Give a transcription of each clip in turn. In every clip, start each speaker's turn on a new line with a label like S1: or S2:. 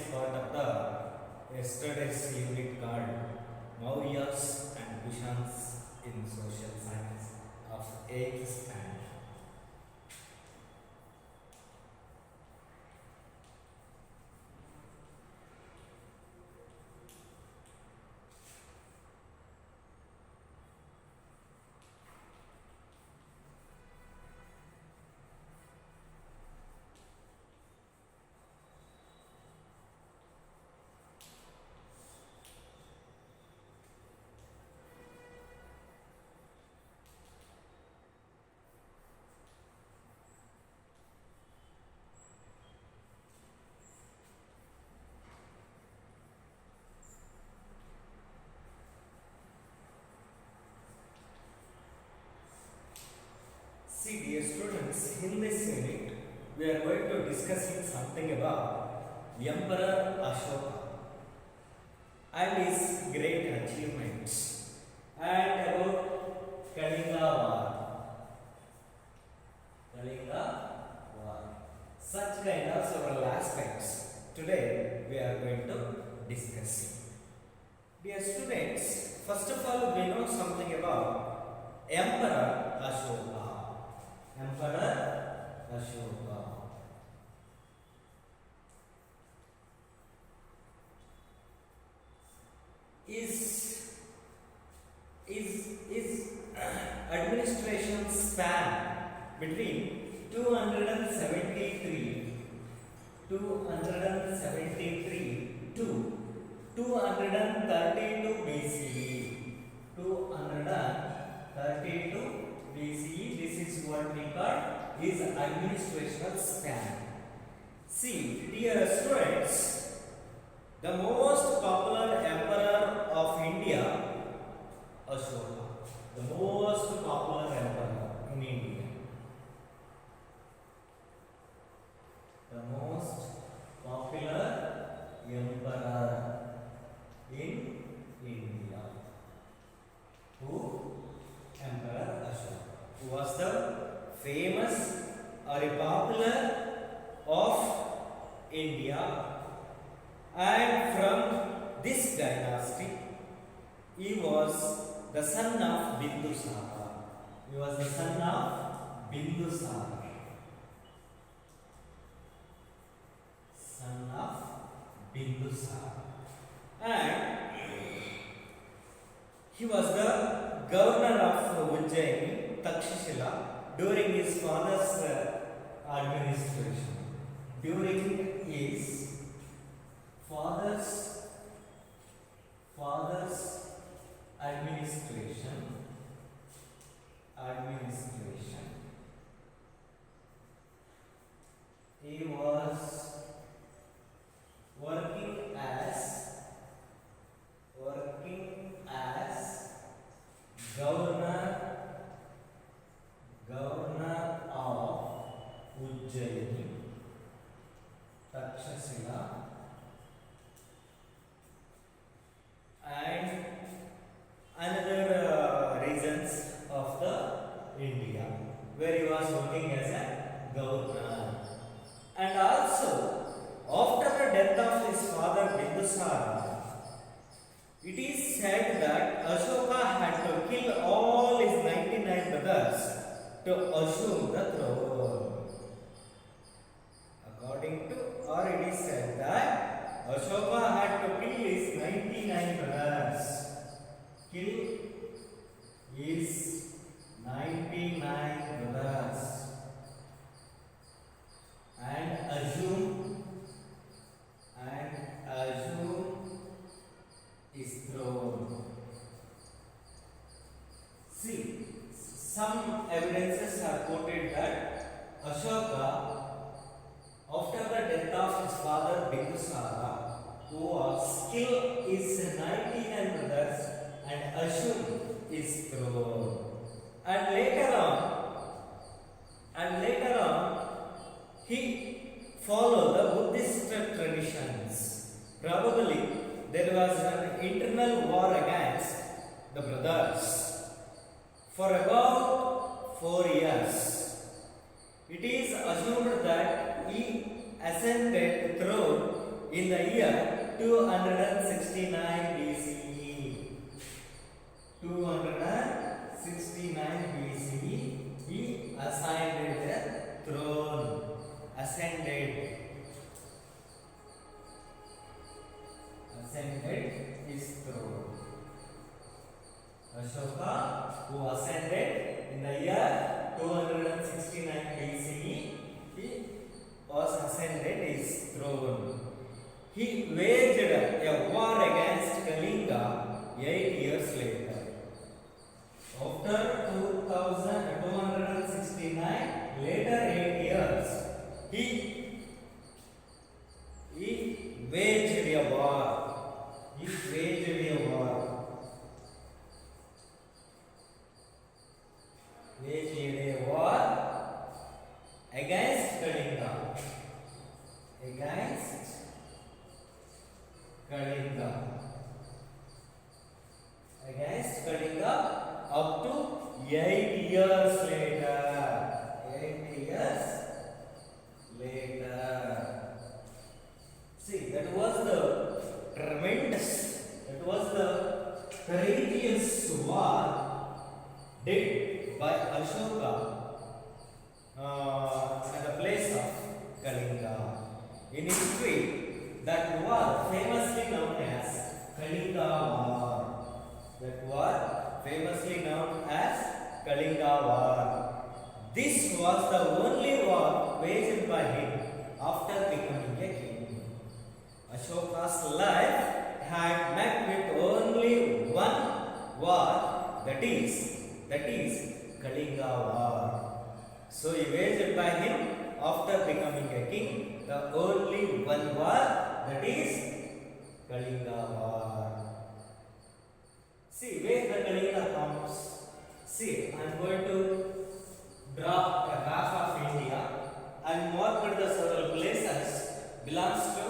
S1: is part of the yesterday's unit called Mauryas and Kushans in Social Science of 8th standard. See, dear students, in this unit, we are going to discussing something about Emperor Ashoka and his great achievements, and about Kalinga War. Such kind of several aspects today we are going to discuss. Dear students, first of all, we know something about Emperor Ashoka. Emperor Ashoka is administration span between 273 to 232 BCE. 232 BCE. This is what we call his administrational span. See, dear students, the most popular emperor of India, Ashoka. The most popular emperor in India. The most popular emperor in India. Who? Emperor Ashoka. Who was the famous or a popular of India, and from this dynasty he was the son of Bindusara. He was the son of Bindusara. Son of Bindusara. And he was the governor of Ujjaini, Takshashila, during his father's administration. During his father's administration, he was working as governor of Ujjaini, Takshashila, and another regions of the India, where he was working as a governor. And also, after the death of his father Bindusara, it is said that Ashoka had to kill all his 99 brothers to assume the throne. According to, or it is said that Ashoka had to kill his 99 brothers. Kill his 99 brothers and assume his throne. See, some evidences are quoted that Ashoka, after the death of his father Bindusara, who was killed his 99 brothers and assumed his throne. And later on, he followed the Buddhist traditions. Probably there was an internal war against the brothers for about 4 years. It is assumed that he ascended the throne in the year 269 BCE. 269 BCE, he assigned the throne. Ascended his throne. Ashoka, who ascended in the year 269 BCE, he was ascended his throne. He waged a war against Kalinga 8 years later. After 269, later 8 years, he waged a war. He waged a war. Waged a war against Kalinga. Against Kalinga. Against Kalinga up to 8 years later. 8 years later. See, that was the courageous war did by Ashoka at the place of Kalinga. In history, that war famously known as Kalinga War. That war famously known as Kalinga War. This was the only war waged by him after becoming a king. Ashoka's life had met with only one war, that is Kalinga War. So he waged by him after becoming a king the only one war, that is Kalinga War. See where the Kalinga comes. See, I am going to draw a map of India and mark the several places belongs to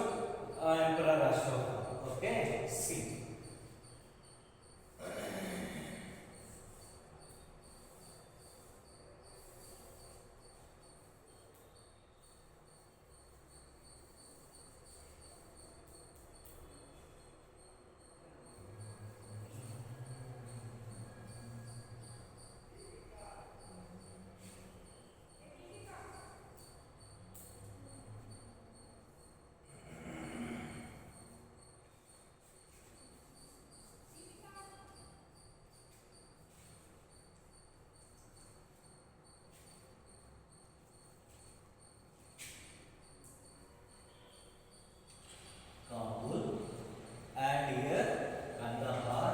S1: Emperor Ashoka. Okay, see. Kabul and here Kandahar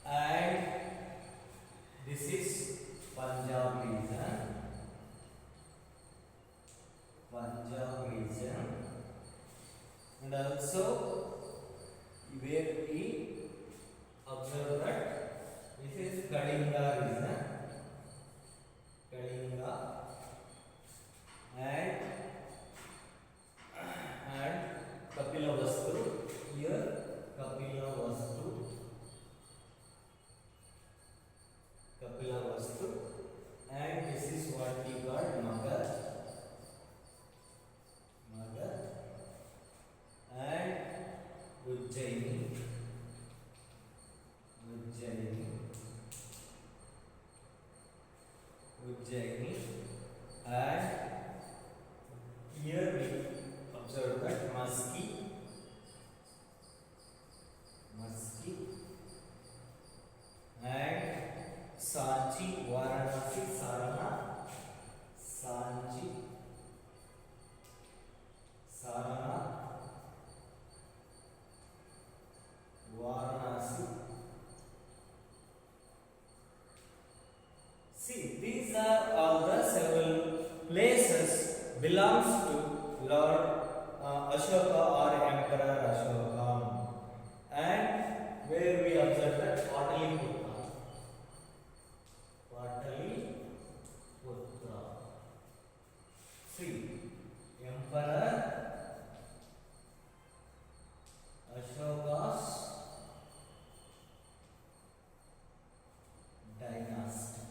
S1: and this is Punjab region and also where we observe that this is Kalinga region, Kalinga and Kapilavastu, here Kapilavastu and this is what we call Magadh and Ujjaini and here we observe that Maski and Sanchi, Varanasi, Sarana, Varanasi. See, these are all the several places belongs to Lord Ashoka or Emperor Ashoka, and where we observe that Pataliputra. See, Emperor Ashoka's dynasty.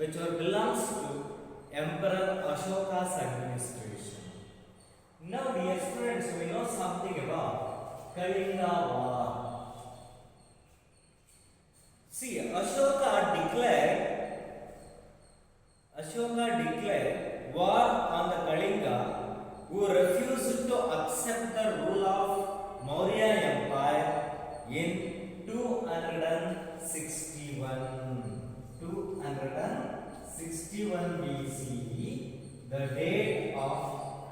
S1: which were belongs to Emperor Ashoka's administration. Now, dear students, we know something about Kalinga War. See, Ashoka declared war on the Kalinga, who refused to accept the rule of Maurya Empire in 261 BCE, the date of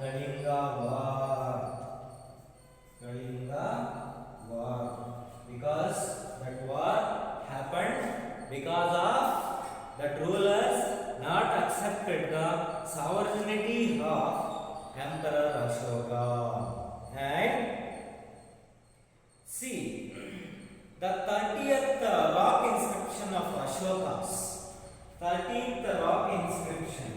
S1: Kalinga War, because that war happened because of that rulers not accepted the sovereignty of Emperor Ashoka. And see, the 30th rock inscription of Ashoka's, 13th rock inscription,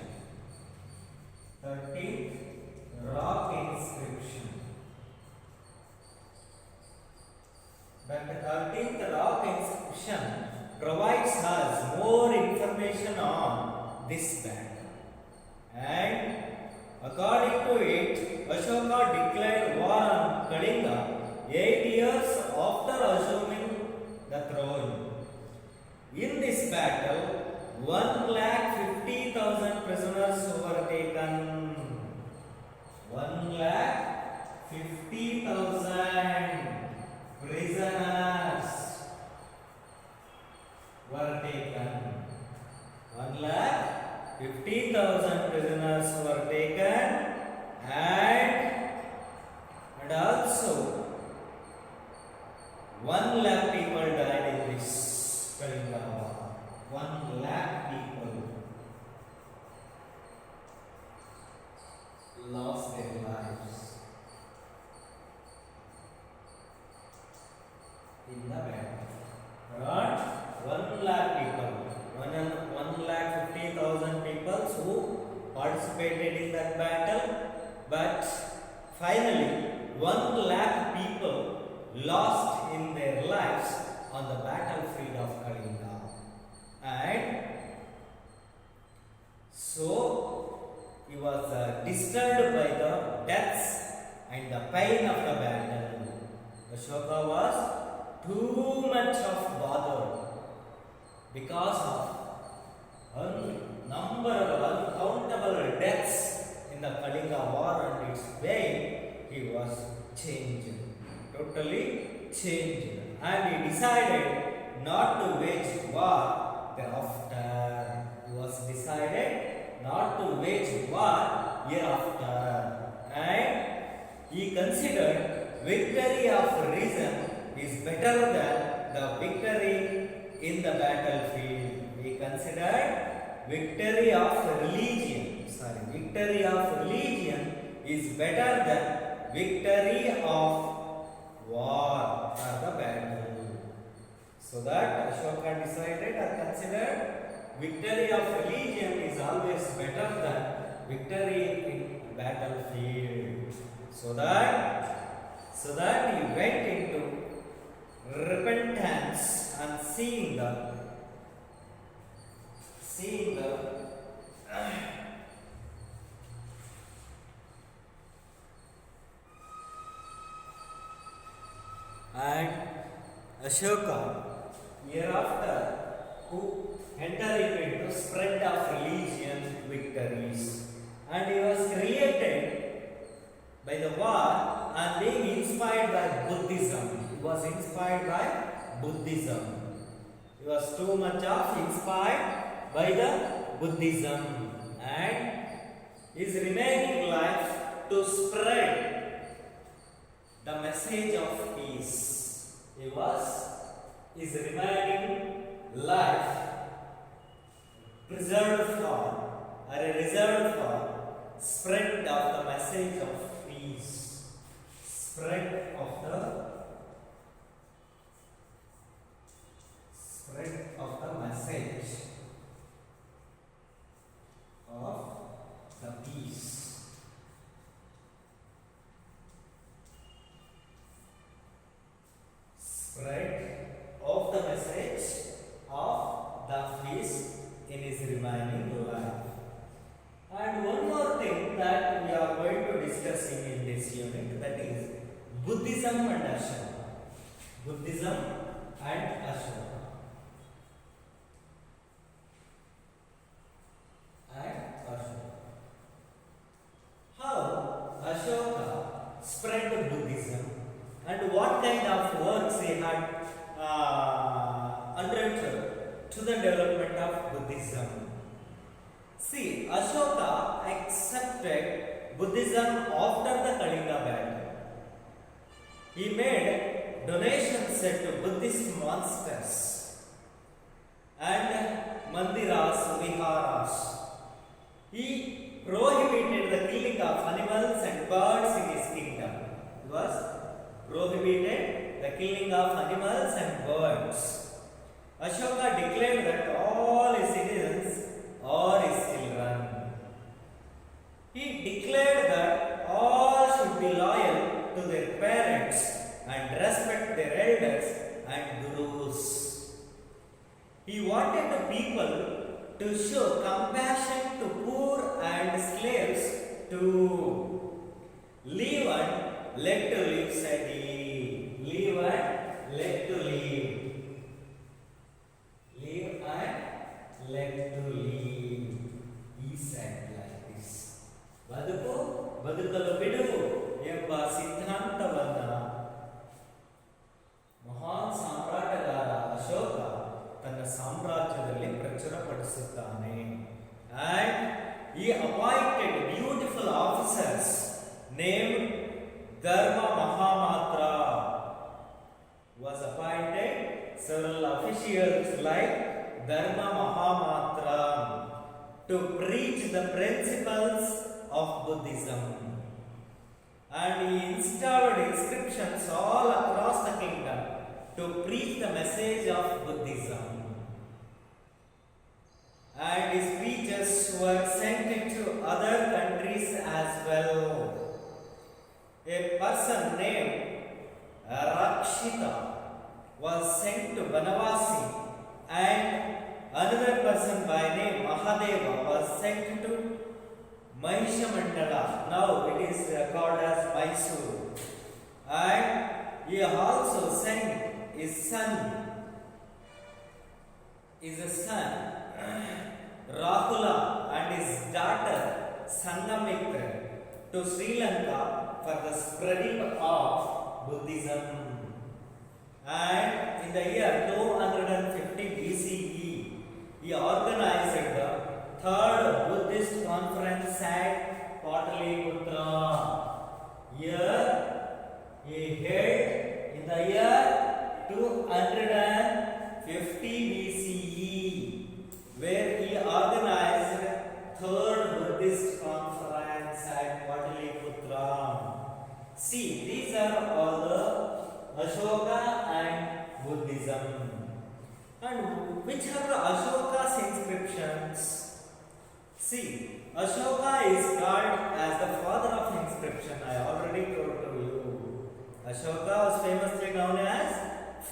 S1: That 13th rock inscription provides us more information on this battle. And according to it, Ashoka declared war on Kalinga 8 years after assuming the throne. In this battle, 1,50,000 prisoners were taken. 1,50,000 prisoners were taken. 1,50,000 prisoners were taken, and also 1 lakh people died in this Kalinga War. 1 lakh people lost their lives in the battle. Around 1 lakh people, 1,50,000 people who participated in that battle, but finally 1 lakh people lost in their lives on the battlefield of Kalinga. And so he was disturbed by the deaths and the pain of the battle. Ashoka was too much of bother because of uncountable deaths in the Kalinga War, and its way he was changed, totally changed, and he decided not to wage war thereafter. He was decided not to wage war hereafter, and he considered victory of reason is better than the victory in the battlefield. He considered victory of religion is better than victory of war or the battle. So that Ashoka decided or considered victory of religion is always better than victory in battlefield. So that he went into repentance and seeing the and Ashoka hereafter who entered into spread of religion victories, and he was created by the war and being inspired by Buddhism. He was inspired by Buddhism. He was too much of inspired by the Buddhism, and his remaining life to spread the message of peace. His remaining life reserved for spread of the message of peace, spread of the message of the peace. Spread of the message of the peace in his remaining Buddhism and Ashoka. How Ashoka spread Buddhism and what kind of works he had undertook to the development of Buddhism. See, Ashoka accepted Buddhism after the Kalinga battle. He made donations to Buddhist monasters and mandiras, viharas. He prohibited the killing of animals and birds in his kingdom. He was prohibited the killing of animals and birds. Ashoka declared that all his citizens are his children. He declared that all should be loyal to their parents and respect their elders and gurus. He wanted the people to show compassion to poor and slaves, to live and let to live, said he. Live and let to live. Live and let to live. He said like this. ಬದುಕು ಬದುಕಲು ಬಿಡುವು ಎಂಬ ಸಿದ್ಧಾಂತವನ್ನ ಮಹಾನ್ ಸಾಮ್ರಾಟಗಾರ ಅಶೋಕ ತನ್ನ ಸಾಮ್ರಾಜ್ಯದಲ್ಲಿ ಪ್ರಚುರಪಡಿಸುತ್ತಾನೆ. And he appointed beautiful officers named Dharma Mahamatra. Was appointed several officials like Dharma Mahamatra to preach the principles of Buddhism. And he installed inscriptions all across the kingdom to preach the message of Buddhism. And his preachers were sent into other countries as well. A person named Rakshita was sent to Banavasi, and another person by name Mahadeva was sent to Mahishamandala. Now it is called as Mysore. And he also sent his son Rahula and his daughter Sangamitra to Sri Lanka for the spreading of Buddhism. And in the year 250 BCE, he organized the third Buddhist conference at Pataliputra. Here he held in the year 250 BCE, where he organized third Buddhist conference at Pataliputra. See, these are all the Ashoka and Buddhism. And which are the Ashoka's inscriptions? See, Ashoka is called as the father of inscription. I already told to you. Ashoka was famously known as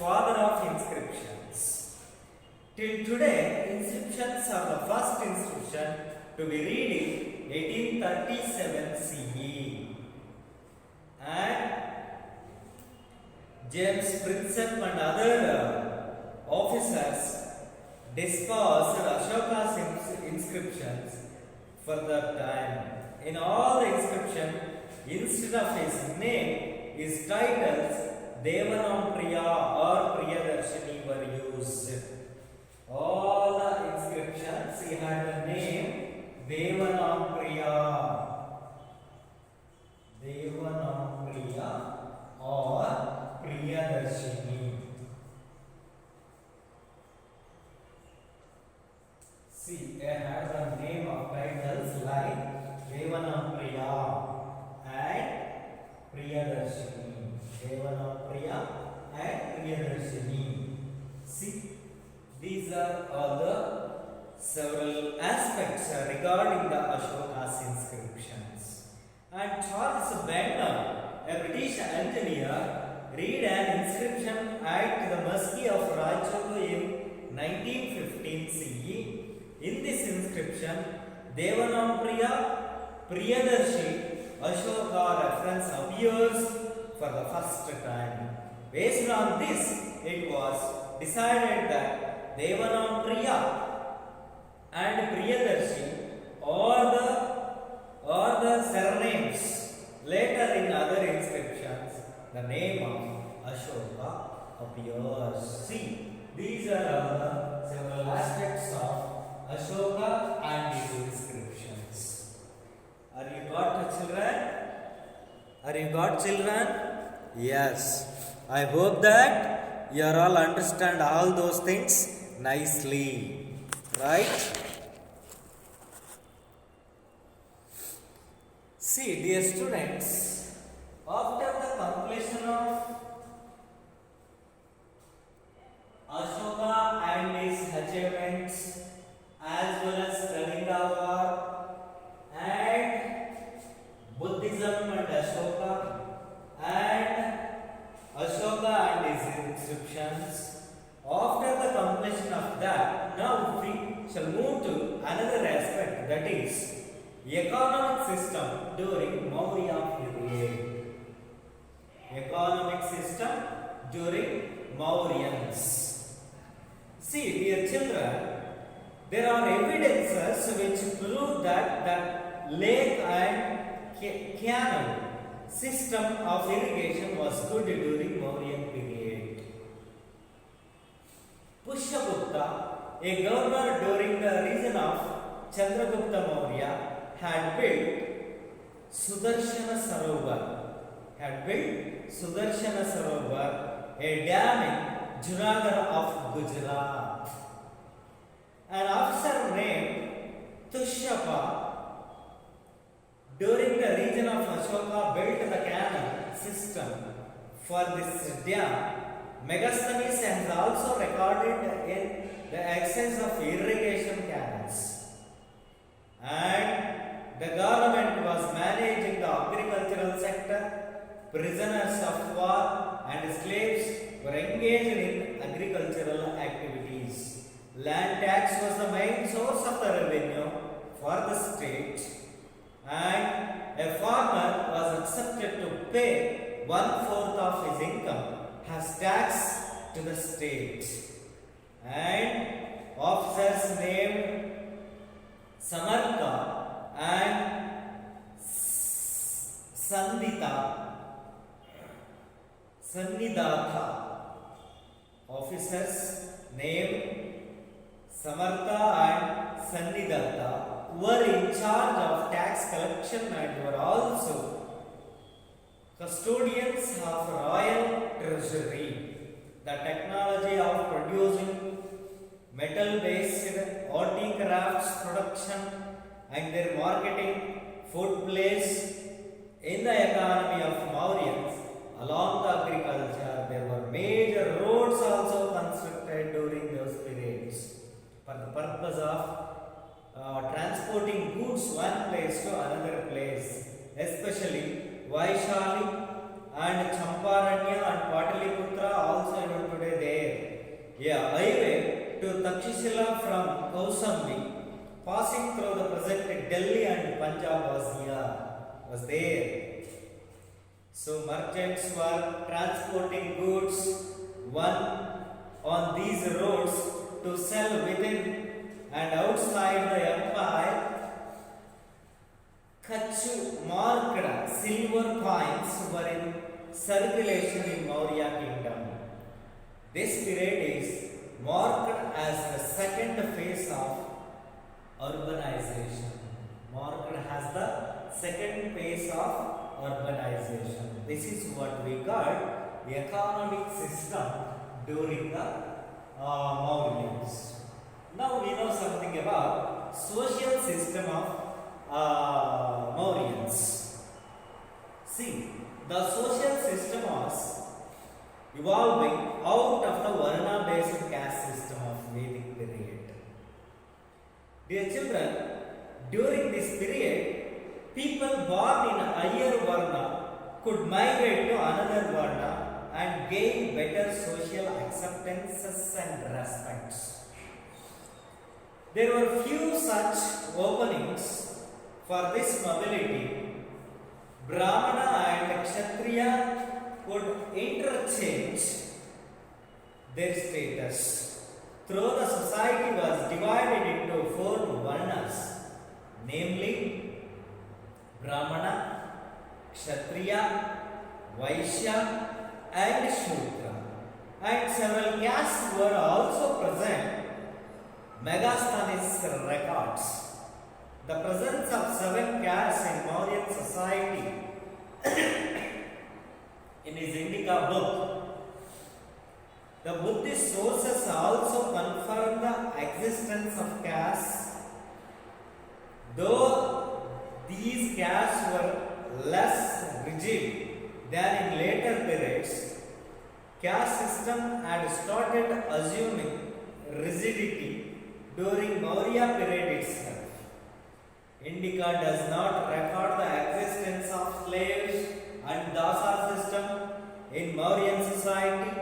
S1: father of inscriptions. Till today, inscriptions are the first inscription to be read in 1837 CE. And James Prinsep and other officers discussed Ashoka's inscriptions for that time. In all the inscription, instead of his name, his titles Devanam Priya or Priyadarshini were used. All the inscriptions he had the name Devanam Priya, Devanam Priya or Priyadarshini. See, they had the name of titles like Devanam Priya and Priyadarshini. Devanam Priya and Priyadarshini. See, these are all the several aspects regarding the Ashoka's inscriptions. And Charles Benner, a British engineer, read an inscription at the Mosque of Rajchowk in 1915 CE. In this inscription, Devanam Priya, Priyadarshi, Ashoka reference appears for the first time. Based on this, it was decided that Devanampriya and Priyadarshi or the surnames later in other inscriptions, the name of Ashoka appears. See, these are the several aspects of Ashoka and his inscriptions. Are you got children? Are you got children? Yes. I hope that you are all understand all those things nicely. Right? See, dear students, after the completion of Ashoka and his achievements, as well as Kalinga War and Buddhism and Ashoka and his inscriptions. After the completion of that, now we shall move to another aspect, that is economic system during Maurya period. Economic system during Mauryans. See, dear children, there are evidences which prove that the lake and canal system of irrigation was good during Mauryan period. Pushyagupta, a governor during the reign of Chandragupta Maurya, had built Sudarshana Sarovar, a dam in Junagadh of Gujarat. An officer named Tushyapa during the region of Ashoka built the canal system for this dam. Megasthenes has also recorded in the excess of irrigation canals. And the government was managing the agricultural sector. Prisoners of war and slaves were engaged in agricultural activities. Land tax was the main source of the revenue for the state, and a farmer was accepted to pay 1/4 of his income as tax to the state. And officers named Samartha and Sannidhatha, officers named Samartha and Sannidhatha were in charge of tax collection and were also custodians of royal treasury. The technology of producing metal-based articrafts production and their marketing food place in the economy of Mauryans. Along the agriculture, there were major roads also constructed during those periods for the purpose of transporting goods one place to another place, especially Vaishali and Champaranya and Pataliputra also even today there. A highway to Takshashila from Kausambi, passing through the present Delhi and Punjab was there. So merchants were transporting goods one on these roads to sell within and outside the empire. Kachu marked silver coins were in circulation in Maurya kingdom. This period is marked as the second phase of urbanization. Marked as the second phase of urbanization. This is what we call the economic system during the Mauryans. Now we know something about social system of Mauryans. See, the social system was evolving out of the Varna-based caste system of Vedic period. Dear children, during this period, people born in a higher Varna could migrate to another Varna and gain better social acceptances and respects. There were few such openings for this mobility. Brahmana and Kshatriya could interchange their status. Though the society was divided into four varnas, namely Brahmana, Kshatriya, Vaishya, and Shudra, and several castes were also present. Megasthenes records the presence of 7 castes in Mauryan society in his Indica book. The Buddhist sources also confirm the existence of castes, though these castes were less rigid than in later periods. Caste system had started assuming rigidity during Maurya period itself. Indica does not record the existence of slaves and dasa system in Mauryan society,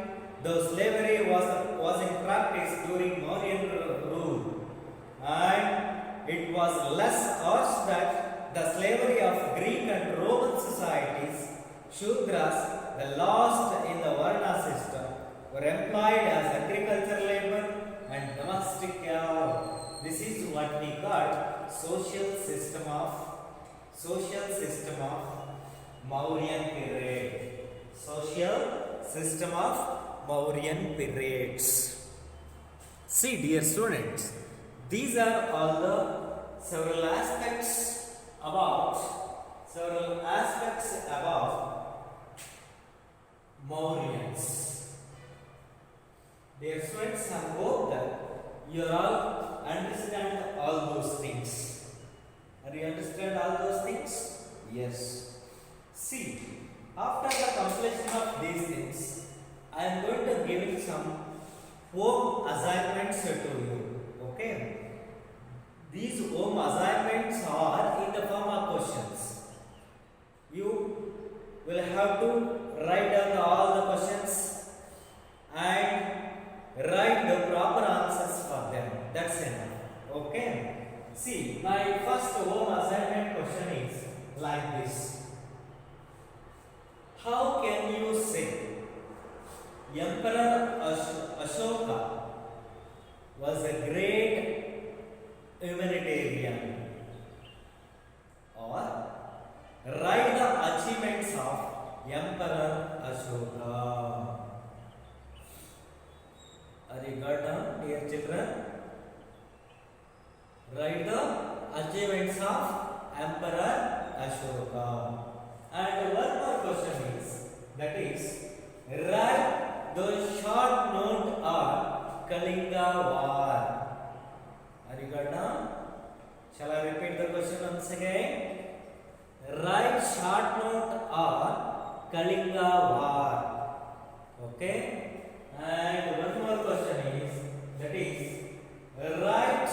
S1: though slavery was in practice during Mauryan rule, and it was less harsh that the slavery of Greek and Roman societies. Shudras, the last in the Varna system, were employed as agricultural labor and domestic care. This is what we call social system of Mauryan period. Social system of Mauryan periods. See, dear students, these are all the several aspects about Mauryans. Dear students, I hope that you all understand all those things. Are you understand all those things? Yes. See, after the completion of these things, I am going to give some home assignments to you. Okay. These home assignments are in the form of questions. You will have to write down all the questions and write the proper answers for them. That's enough. Okay. See, my first home assignment question is like this. How can you say Emperor Ashoka was a great humanitarian? Or write the achievements of Emperor Ashoka. Are you got down, dear children? Write the achievements of Emperor Ashoka. And one more question is, that is, write the short note on Kalinga War. Are you got down? Shall I repeat the question once again? Write short note on Kalinga War. Okay? And one more question is, that is, write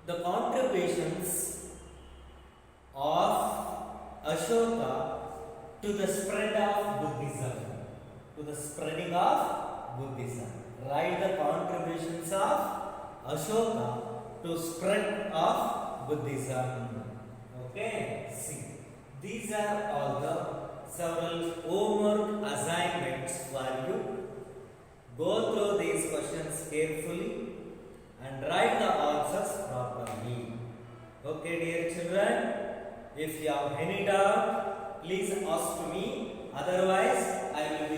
S1: the contributions of Ashoka to the spread of Buddhism. To the spreading of Buddhism. Write the contributions of Ashoka to spread of Buddhism. Okay? See, these are all the several homework assignments for you. Go through these questions carefully and write the answers properly. Okay, dear children, if you have any doubt, please ask me. Otherwise, I will